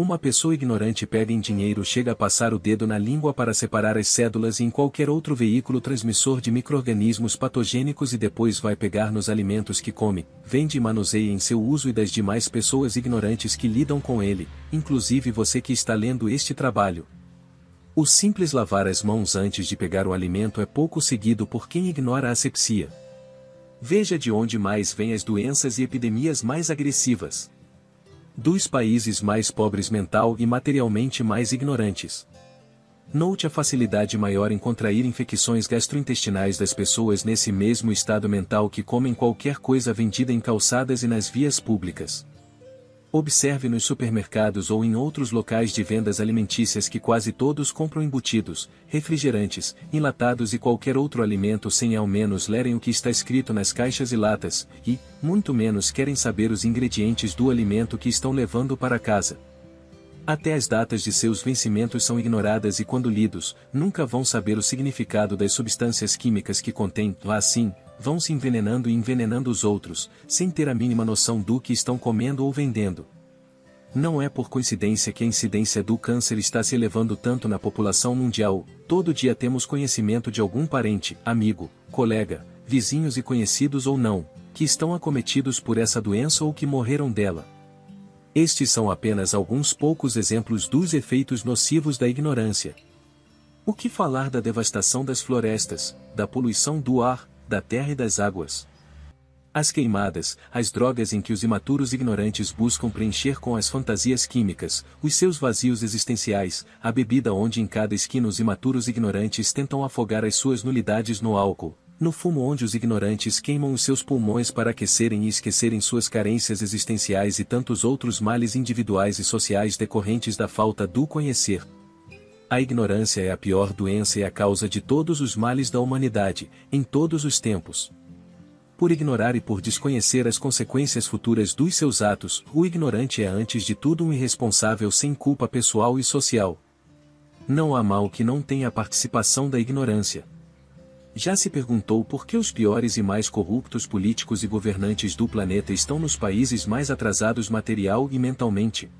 Uma pessoa ignorante pega em dinheiro chega a passar o dedo na língua para separar as cédulas e em qualquer outro veículo transmissor de micro-organismos patogênicos e depois vai pegar nos alimentos que come, vende e manuseia em seu uso e das demais pessoas ignorantes que lidam com ele, inclusive você que está lendo este trabalho. O simples lavar as mãos antes de pegar o alimento é pouco seguido por quem ignora a asepsia. Veja de onde mais vêm as doenças e epidemias mais agressivas. Dos países mais pobres mental e materialmente mais ignorantes. Note a facilidade maior em contrair infecções gastrointestinais das pessoas nesse mesmo estado mental que comem qualquer coisa vendida em calçadas e nas vias públicas. Observe nos supermercados ou em outros locais de vendas alimentícias que quase todos compram embutidos, refrigerantes, enlatados e qualquer outro alimento sem ao menos lerem o que está escrito nas caixas e latas, e, muito menos querem saber os ingredientes do alimento que estão levando para casa. Até as datas de seus vencimentos são ignoradas e quando lidos, nunca vão saber o significado das substâncias químicas que contêm, assim, vão se envenenando e envenenando os outros, sem ter a mínima noção do que estão comendo ou vendendo. Não é por coincidência que a incidência do câncer está se elevando tanto na população mundial, todo dia temos conhecimento de algum parente, amigo, colega, vizinhos e conhecidos ou não, que estão acometidos por essa doença ou que morreram dela. Estes são apenas alguns poucos exemplos dos efeitos nocivos da ignorância. O que falar da devastação das florestas, da poluição do ar, da terra e das águas? As queimadas, as drogas em que os imaturos ignorantes buscam preencher com as fantasias químicas, os seus vazios existenciais, a bebida onde em cada esquina os imaturos ignorantes tentam afogar as suas nulidades no álcool, no fumo onde os ignorantes queimam os seus pulmões para aquecerem e esquecerem suas carências existenciais e tantos outros males individuais e sociais decorrentes da falta do conhecer. A ignorância é a pior doença e a causa de todos os males da humanidade, em todos os tempos. Por ignorar e por desconhecer as consequências futuras dos seus atos, o ignorante é antes de tudo um irresponsável sem culpa pessoal e social. Não há mal que não tenha a participação da ignorância. Já se perguntou por que os piores e mais corruptos políticos e governantes do planeta estão nos países mais atrasados material e mentalmente?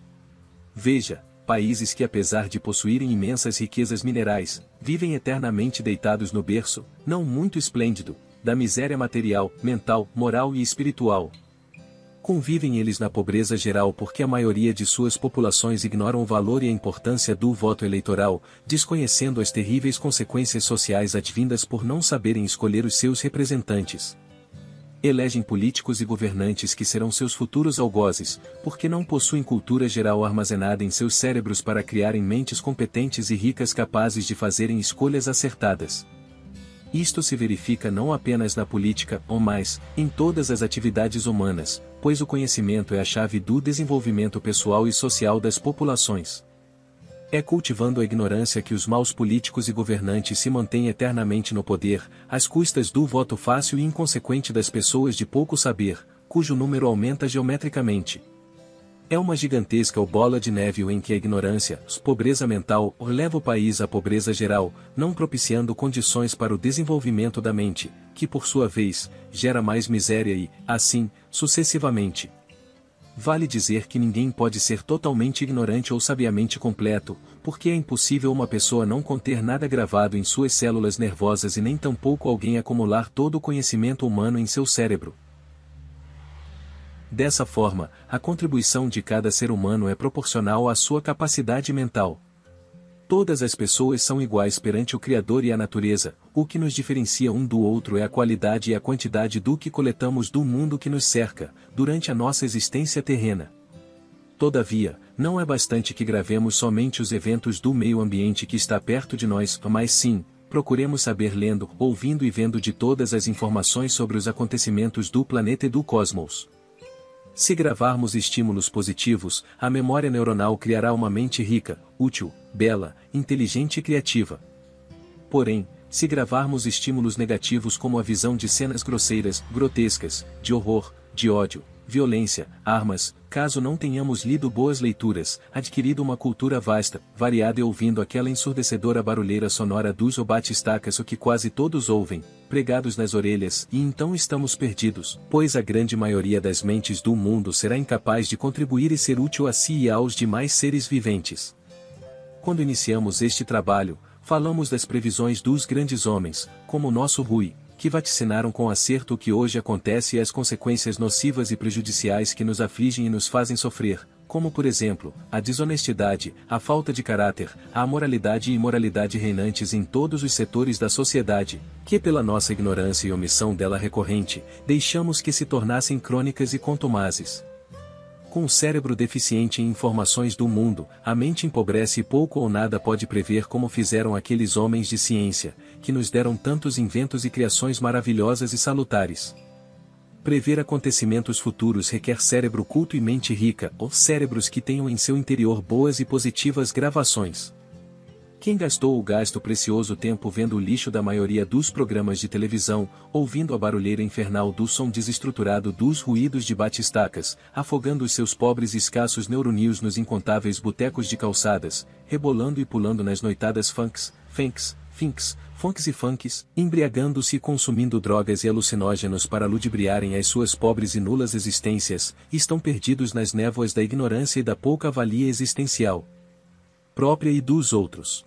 Veja. Países que apesar de possuírem imensas riquezas minerais, vivem eternamente deitados no berço, não muito esplêndido, da miséria material, mental, moral e espiritual. Convivem eles na pobreza geral porque a maioria de suas populações ignoram o valor e a importância do voto eleitoral, desconhecendo as terríveis consequências sociais advindas por não saberem escolher os seus representantes. Elegem políticos e governantes que serão seus futuros algozes, porque não possuem cultura geral armazenada em seus cérebros para criarem mentes competentes e ricas capazes de fazerem escolhas acertadas. Isto se verifica não apenas na política, mas, em todas as atividades humanas, pois o conhecimento é a chave do desenvolvimento pessoal e social das populações. É cultivando a ignorância que os maus políticos e governantes se mantêm eternamente no poder, às custas do voto fácil e inconsequente das pessoas de pouco saber, cujo número aumenta geometricamente. É uma gigantesca bola de neve em que a ignorância, pobreza mental, leva o país à pobreza geral, não propiciando condições para o desenvolvimento da mente, que por sua vez, gera mais miséria e, assim, sucessivamente. Vale dizer que ninguém pode ser totalmente ignorante ou sabiamente completo, porque é impossível uma pessoa não conter nada gravado em suas células nervosas e nem tampouco alguém acumular todo o conhecimento humano em seu cérebro. Dessa forma, a contribuição de cada ser humano é proporcional à sua capacidade mental. Todas as pessoas são iguais perante o Criador e a natureza, o que nos diferencia um do outro é a qualidade e a quantidade do que coletamos do mundo que nos cerca, durante a nossa existência terrena. Todavia, não é bastante que gravemos somente os eventos do meio ambiente que está perto de nós, mas sim, procuremos saber lendo, ouvindo e vendo de todas as informações sobre os acontecimentos do planeta e do cosmos. Se gravarmos estímulos positivos, a memória neuronal criará uma mente rica, útil, bela, inteligente e criativa. Porém, se gravarmos estímulos negativos como a visão de cenas grosseiras, grotescas, de horror, de ódio, violência, armas, caso não tenhamos lido boas leituras, adquirido uma cultura vasta, variada e ouvindo aquela ensurdecedora barulheira sonora dos bate-estacas o que quase todos ouvem, pregados nas orelhas, e então estamos perdidos, pois a grande maioria das mentes do mundo será incapaz de contribuir e ser útil a si e aos demais seres viventes. Quando iniciamos este trabalho, falamos das previsões dos grandes homens, como o nosso Rui, que vaticinaram com acerto o que hoje acontece e as consequências nocivas e prejudiciais que nos afligem e nos fazem sofrer, como por exemplo, a desonestidade, a falta de caráter, a amoralidade e imoralidade reinantes em todos os setores da sociedade, que pela nossa ignorância e omissão dela recorrente, deixamos que se tornassem crônicas e contumazes. Com o cérebro deficiente em informações do mundo, a mente empobrece e pouco ou nada pode prever como fizeram aqueles homens de ciência, que nos deram tantos inventos e criações maravilhosas e salutares. Prever acontecimentos futuros requer cérebro culto e mente rica, ou cérebros que tenham em seu interior boas e positivas gravações. Quem gastou o gasto precioso tempo vendo o lixo da maioria dos programas de televisão, ouvindo a barulheira infernal do som desestruturado dos ruídos de bate-estacas, afogando os seus pobres e escassos neurônios nos incontáveis botecos de calçadas, rebolando e pulando nas noitadas funks, e funks, embriagando-se e consumindo drogas e alucinógenos para ludibriarem as suas pobres e nulas existências, estão perdidos nas névoas da ignorância e da pouca valia existencial própria e dos outros.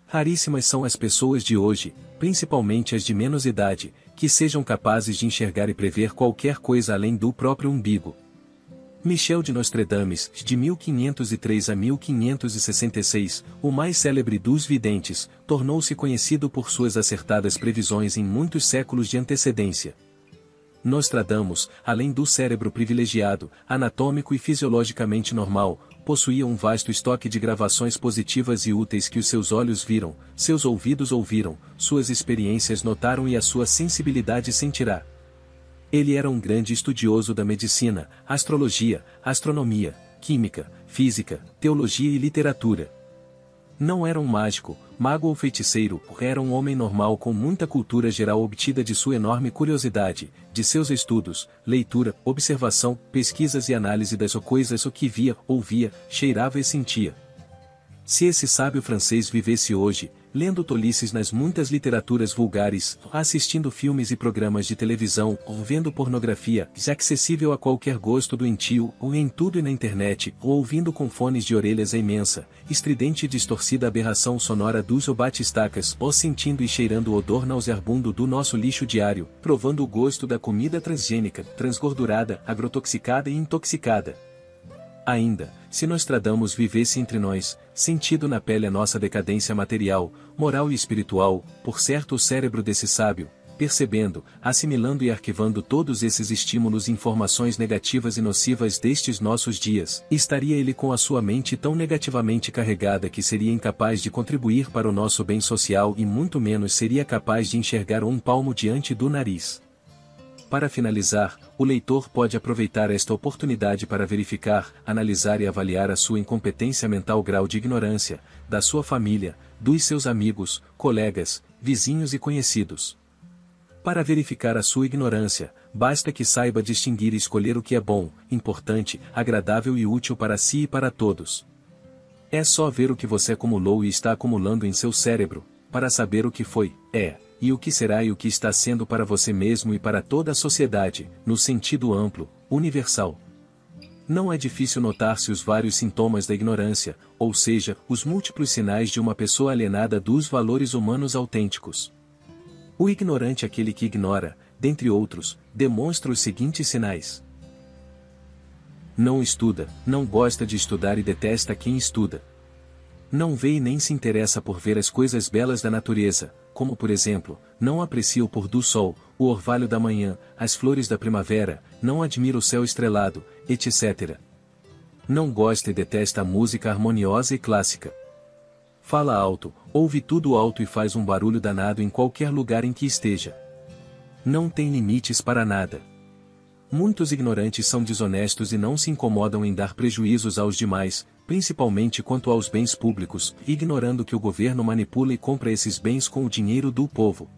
Raríssimas são as pessoas de hoje, principalmente as de menos idade, que sejam capazes de enxergar e prever qualquer coisa além do próprio umbigo. Michel de Nostradamus, de 1503 a 1566, o mais célebre dos videntes, tornou-se conhecido por suas acertadas previsões em muitos séculos de antecedência. Nostradamus, além do cérebro privilegiado, anatômico e fisiologicamente normal, possuía um vasto estoque de gravações positivas e úteis que os seus olhos viram, seus ouvidos ouviram, suas experiências notaram e a sua sensibilidade sentirá. Ele era um grande estudioso da medicina, astrologia, astronomia, química, física, teologia e literatura. Não era um mágico, mago ou feiticeiro, era um homem normal com muita cultura geral obtida de sua enorme curiosidade, de seus estudos, leitura, observação, pesquisas e análise das coisas o que via, ouvia, cheirava e sentia. Se esse sábio francês vivesse hoje, lendo tolices nas muitas literaturas vulgares, assistindo filmes e programas de televisão, ou vendo pornografia, já acessível a qualquer gosto doentio, ou em tudo e na internet, ou ouvindo com fones de orelhas a imensa, estridente e distorcida aberração sonora dos bate-estacas, ou sentindo e cheirando o odor nauseabundo do nosso lixo diário, provando o gosto da comida transgênica, transgordurada, agrotoxicada e intoxicada. Ainda, se Nostradamus vivesse entre nós, sentido na pele a nossa decadência material, moral e espiritual, por certo o cérebro desse sábio, percebendo, assimilando e arquivando todos esses estímulos e informações negativas e nocivas destes nossos dias, estaria ele com a sua mente tão negativamente carregada que seria incapaz de contribuir para o nosso bem social e muito menos seria capaz de enxergar um palmo diante do nariz. Para finalizar, o leitor pode aproveitar esta oportunidade para verificar, analisar e avaliar a sua incompetência mental, grau de ignorância, da sua família, dos seus amigos, colegas, vizinhos e conhecidos. Para verificar a sua ignorância, basta que saiba distinguir e escolher o que é bom, importante, agradável e útil para si e para todos. É só ver o que você acumulou e está acumulando em seu cérebro, para saber o que foi, é, e o que será e o que está sendo para você mesmo e para toda a sociedade, no sentido amplo, universal. Não é difícil notar-se os vários sintomas da ignorância, ou seja, os múltiplos sinais de uma pessoa alienada dos valores humanos autênticos. O ignorante é aquele que ignora, dentre outros, demonstra os seguintes sinais: não estuda, não gosta de estudar e detesta quem estuda. Não vê e nem se interessa por ver as coisas belas da natureza, como por exemplo, não aprecia o pôr do sol, o orvalho da manhã, as flores da primavera, não admira o céu estrelado, etc. Não gosta e detesta a música harmoniosa e clássica. Fala alto, ouve tudo alto e faz um barulho danado em qualquer lugar em que esteja. Não tem limites para nada. Muitos ignorantes são desonestos e não se incomodam em dar prejuízos aos demais, principalmente quanto aos bens públicos, ignorando que o governo manipula e compra esses bens com o dinheiro do povo.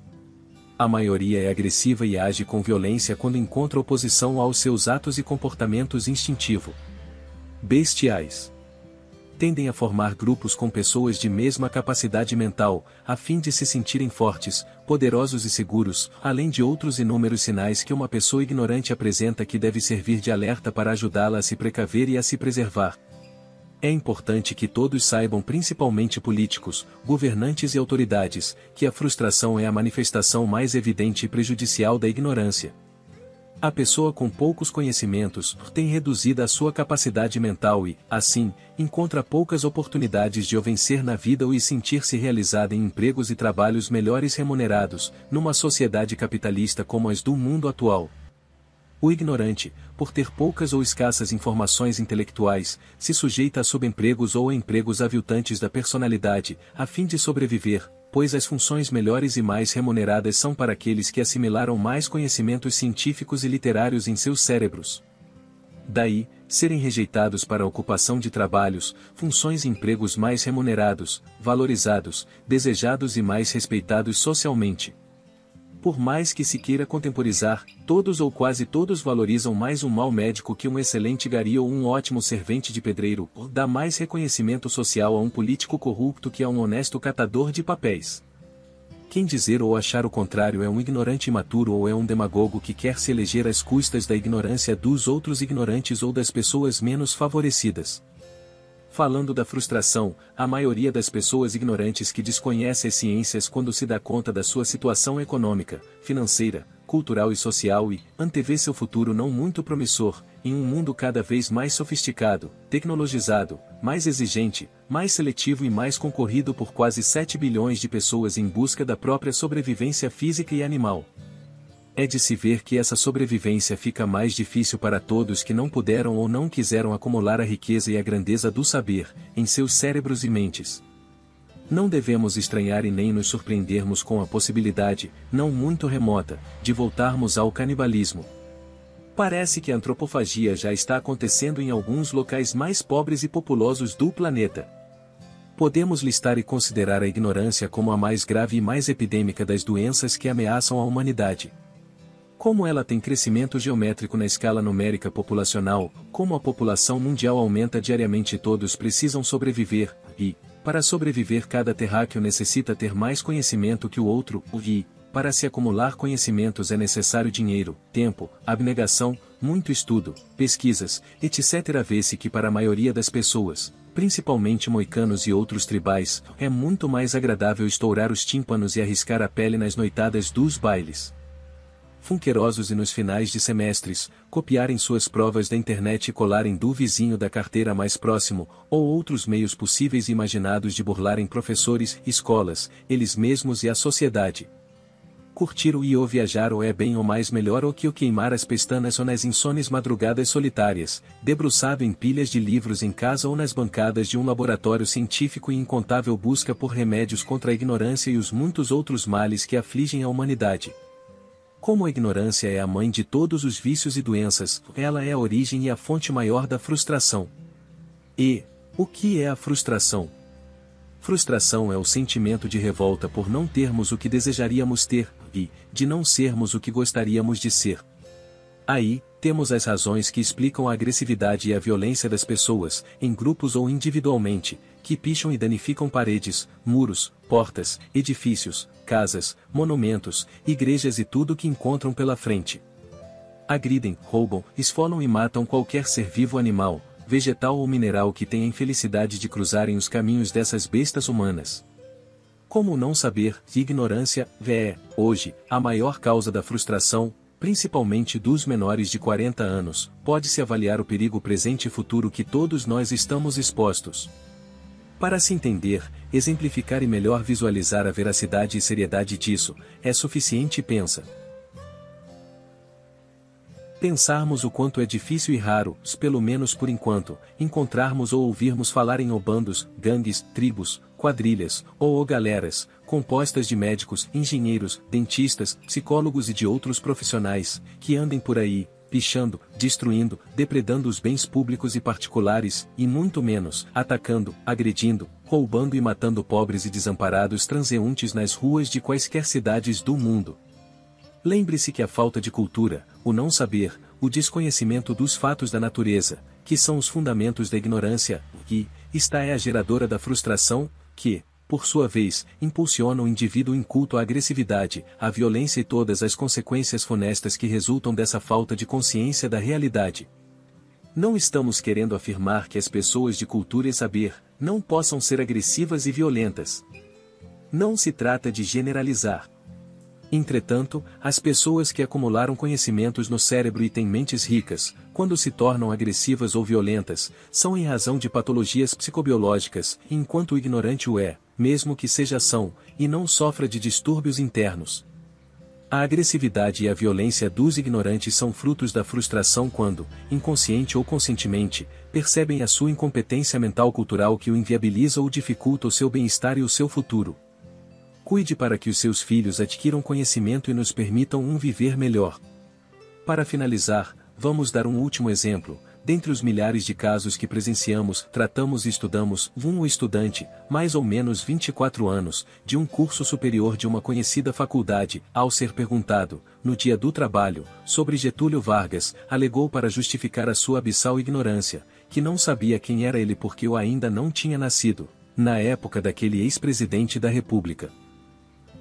A maioria é agressiva e age com violência quando encontra oposição aos seus atos e comportamentos instintivo. Bestiais. Tendem a formar grupos com pessoas de mesma capacidade mental, a fim de se sentirem fortes, poderosos e seguros, além de outros inúmeros sinais que uma pessoa ignorante apresenta que deve servir de alerta para ajudá-la a se precaver e a se preservar. É importante que todos saibam, principalmente políticos, governantes e autoridades, que a frustração é a manifestação mais evidente e prejudicial da ignorância. A pessoa com poucos conhecimentos tem reduzida a sua capacidade mental e, assim, encontra poucas oportunidades de o vencer na vida ou sentir-se realizada em empregos e trabalhos melhores remunerados, numa sociedade capitalista como as do mundo atual. O ignorante, por ter poucas ou escassas informações intelectuais, se sujeita a subempregos ou a empregos aviltantes da personalidade, a fim de sobreviver, pois as funções melhores e mais remuneradas são para aqueles que assimilaram mais conhecimentos científicos e literários em seus cérebros. Daí, serem rejeitados para a ocupação de trabalhos, funções e empregos mais remunerados, valorizados, desejados e mais respeitados socialmente. Por mais que se queira contemporizar, todos ou quase todos valorizam mais um mau médico que um excelente gari ou um ótimo servente de pedreiro, ou dá mais reconhecimento social a um político corrupto que a um honesto catador de papéis. Quem dizer ou achar o contrário é um ignorante imaturo ou é um demagogo que quer se eleger às custas da ignorância dos outros ignorantes ou das pessoas menos favorecidas. Falando da frustração, a maioria das pessoas ignorantes que desconhece as ciências quando se dá conta da sua situação econômica, financeira, cultural e social e antevê seu futuro não muito promissor, em um mundo cada vez mais sofisticado, tecnologizado, mais exigente, mais seletivo e mais concorrido por quase 7 bilhões de pessoas em busca da própria sobrevivência física e animal. É de se ver que essa sobrevivência fica mais difícil para todos que não puderam ou não quiseram acumular a riqueza e a grandeza do saber, em seus cérebros e mentes. Não devemos estranhar e nem nos surpreendermos com a possibilidade, não muito remota, de voltarmos ao canibalismo. Parece que a antropofagia já está acontecendo em alguns locais mais pobres e populosos do planeta. Podemos listar e considerar a ignorância como a mais grave e mais epidêmica das doenças que ameaçam a humanidade. Como ela tem crescimento geométrico na escala numérica populacional, como a população mundial aumenta diariamente e todos precisam sobreviver, e, para sobreviver cada terráqueo necessita ter mais conhecimento que o outro, e, para se acumular conhecimentos é necessário dinheiro, tempo, abnegação, muito estudo, pesquisas, etc. Vê-se que para a maioria das pessoas, principalmente moicanos e outros tribais, é muito mais agradável estourar os tímpanos e arriscar a pele nas noitadas dos bailes funquerosos e nos finais de semestres, copiarem suas provas da internet e colarem do vizinho da carteira mais próximo, ou outros meios possíveis e imaginados de burlarem professores, escolas, eles mesmos e a sociedade. Curtir o ir ou viajar ou é bem ou mais melhor ou que o queimar as pestanas ou nas insones madrugadas solitárias, debruçado em pilhas de livros em casa ou nas bancadas de um laboratório científico e incontável busca por remédios contra a ignorância e os muitos outros males que afligem a humanidade. Como a ignorância é a mãe de todos os vícios e doenças, ela é a origem e a fonte maior da frustração. E o que é a frustração? Frustração é o sentimento de revolta por não termos o que desejaríamos ter, e de não sermos o que gostaríamos de ser. Aí, temos as razões que explicam a agressividade e a violência das pessoas, em grupos ou individualmente, que picham e danificam paredes, muros, portas, edifícios, casas, monumentos, igrejas e tudo que encontram pela frente. Agridem, roubam, esfolam e matam qualquer ser vivo ou animal, vegetal ou mineral que tenha a infelicidade de cruzarem os caminhos dessas bestas humanas. Como não saber, ignorância, é, hoje, a maior causa da frustração, principalmente dos menores de 40 anos, pode-se avaliar o perigo presente e futuro que todos nós estamos expostos. Para se entender, exemplificar e melhor visualizar a veracidade e seriedade disso, é suficiente pensarmos o quanto é difícil e raro, pelo menos por enquanto, encontrarmos ou ouvirmos falar em bandos, gangues, tribos, quadrilhas, ou galeras, compostas de médicos, engenheiros, dentistas, psicólogos e de outros profissionais, que andem por aí, pichando, destruindo, depredando os bens públicos e particulares, e muito menos, atacando, agredindo, roubando e matando pobres e desamparados transeuntes nas ruas de quaisquer cidades do mundo. Lembre-se que a falta de cultura, o não saber, o desconhecimento dos fatos da natureza, que são os fundamentos da ignorância, e esta é a geradora da frustração, que, por sua vez, impulsiona o indivíduo inculto à agressividade, à violência e todas as consequências funestas que resultam dessa falta de consciência da realidade. Não estamos querendo afirmar que as pessoas de cultura e saber não possam ser agressivas e violentas. Não se trata de generalizar. Entretanto, as pessoas que acumularam conhecimentos no cérebro e têm mentes ricas, quando se tornam agressivas ou violentas, são em razão de patologias psicobiológicas, enquanto o ignorante o é, mesmo que seja são, e não sofra de distúrbios internos. A agressividade e a violência dos ignorantes são frutos da frustração quando, inconsciente ou conscientemente, percebem a sua incompetência mental cultural que o inviabiliza ou dificulta o seu bem-estar e o seu futuro. Cuide para que os seus filhos adquiram conhecimento e nos permitam viver melhor. Para finalizar, vamos dar um último exemplo. Dentre os milhares de casos que presenciamos, tratamos e estudamos, um estudante, mais ou menos 24 anos, de um curso superior de uma conhecida faculdade, ao ser perguntado, no dia do trabalho, sobre Getúlio Vargas, alegou para justificar a sua abissal ignorância, que não sabia quem era ele porque o ainda não tinha nascido, na época daquele ex-presidente da República.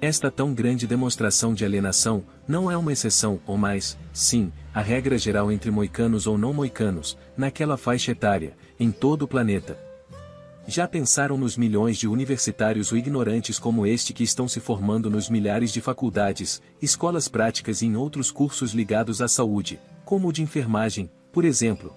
Esta tão grande demonstração de alienação, não é uma exceção, ou mais, sim, a regra geral entre moicanos ou não moicanos, naquela faixa etária, em todo o planeta. Já pensaram nos milhões de universitários ou ignorantes como este que estão se formando nos milhares de faculdades, escolas práticas e em outros cursos ligados à saúde, como o de enfermagem, por exemplo?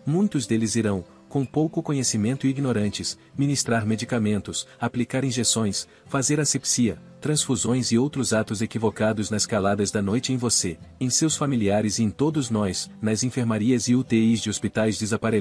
Muitos deles irão, com pouco conhecimento e ignorantes, ministrar medicamentos, aplicar injeções, fazer asepsia, transfusões e outros atos equivocados nas caladas da noite em você, em seus familiares e em todos nós, nas enfermarias e UTIs de hospitais desaparelhados.